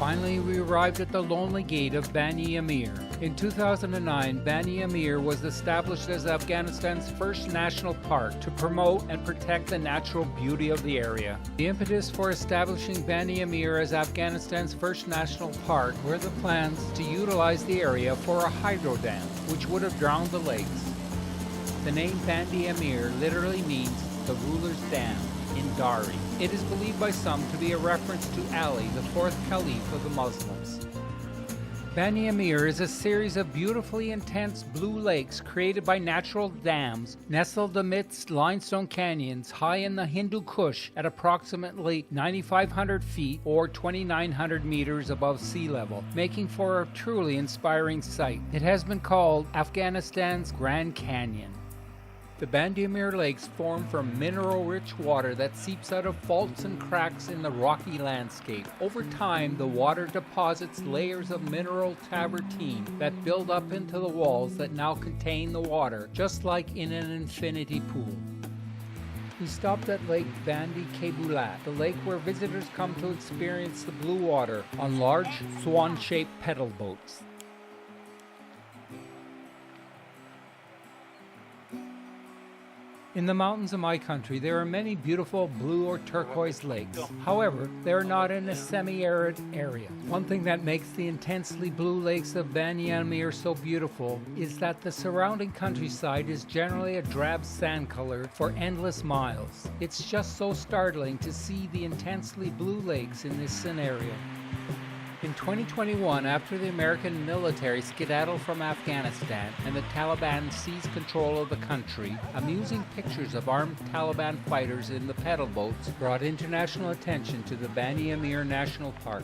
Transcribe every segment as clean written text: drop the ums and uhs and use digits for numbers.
Finally, we arrived at the lonely gate of Band-e Amir. In 2009, Band-e Amir was established as Afghanistan's first national park to promote and protect the natural beauty of the area. The impetus for establishing Band-e Amir as Afghanistan's first national park were the plans to utilize the area for a hydro dam, which would have drowned the lakes. The name Band-e Amir literally means the ruler's dam in Dari. It is believed by some to be a reference to Ali, the fourth caliph of the Muslims. Band-e Amir is a series of beautifully intense blue lakes created by natural dams nestled amidst limestone canyons high in the Hindu Kush at approximately 9,500 feet or 2,900 meters above sea level, making for a truly inspiring sight. It has been called Afghanistan's Grand Canyon. The Band-e Amir lakes form from mineral-rich water that seeps out of faults and cracks in the rocky landscape. Over time, the water deposits layers of mineral travertine that build up into the walls that now contain the water, just like in an infinity pool. We stopped at Lake Bandi Kebulat, the lake where visitors come to experience the blue water on large swan-shaped pedal boats. In the mountains of my country, there are many beautiful blue or turquoise lakes. However, they are not in a semi-arid area. One thing that makes the intensely blue lakes of Band-e Amir so beautiful is that the surrounding countryside is generally a drab sand color for endless miles. It's just so startling to see the intensely blue lakes in this scenario. In 2021, after the American military skedaddled from Afghanistan and the Taliban seized control of the country, amusing pictures of armed Taliban fighters in the pedal boats brought international attention to the Band-e Amir National Park.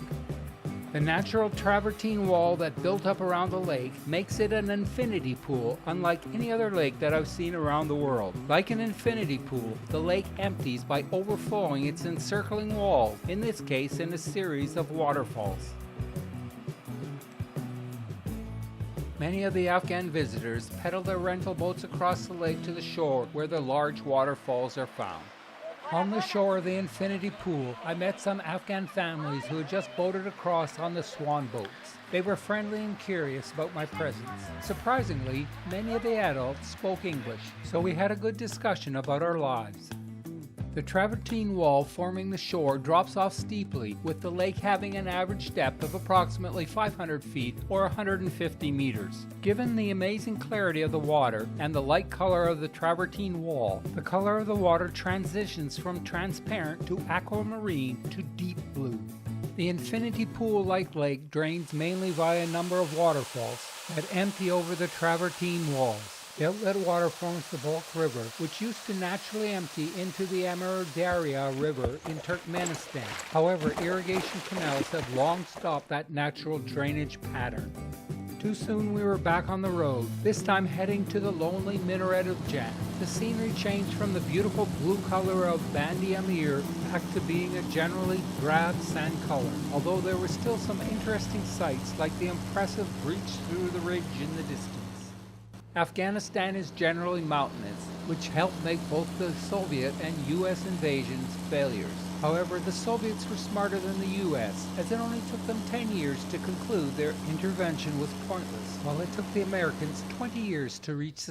The natural travertine wall that built up around the lake makes it an infinity pool, unlike any other lake that I've seen around the world. Like an infinity pool, the lake empties by overflowing its encircling walls, in this case in a series of waterfalls. Many of the Afghan visitors pedal their rental boats across the lake to the shore where the large waterfalls are found. On the shore of the infinity pool, I met some Afghan families who had just boated across on the swan boats. They were friendly and curious about my presence. Surprisingly, many of the adults spoke English, so we had a good discussion about our lives. The travertine wall forming the shore drops off steeply, with the lake having an average depth of approximately 500 feet or 150 meters. Given the amazing clarity of the water and the light color of the travertine wall, the color of the water transitions from transparent to aquamarine to deep blue. The infinity pool-like lake drains mainly via a number of waterfalls that empty over the travertine walls. The outlet water forms the Bulk River, which used to naturally empty into the Amir Darya River in Turkmenistan. However, irrigation canals have long stopped that natural drainage pattern. Too soon we were back on the road, this time heading to the lonely minaret of Jan. The scenery changed from the beautiful blue color of Band-e Amir back to being a generally drab sand color, although there were still some interesting sights like the impressive breach through the ridge in the distance. Afghanistan is generally mountainous, which helped make both the Soviet and U.S. invasions failures. However, the Soviets were smarter than the U.S., as it only took them 10 years to conclude their intervention was pointless, while it took the Americans 20 years to reach the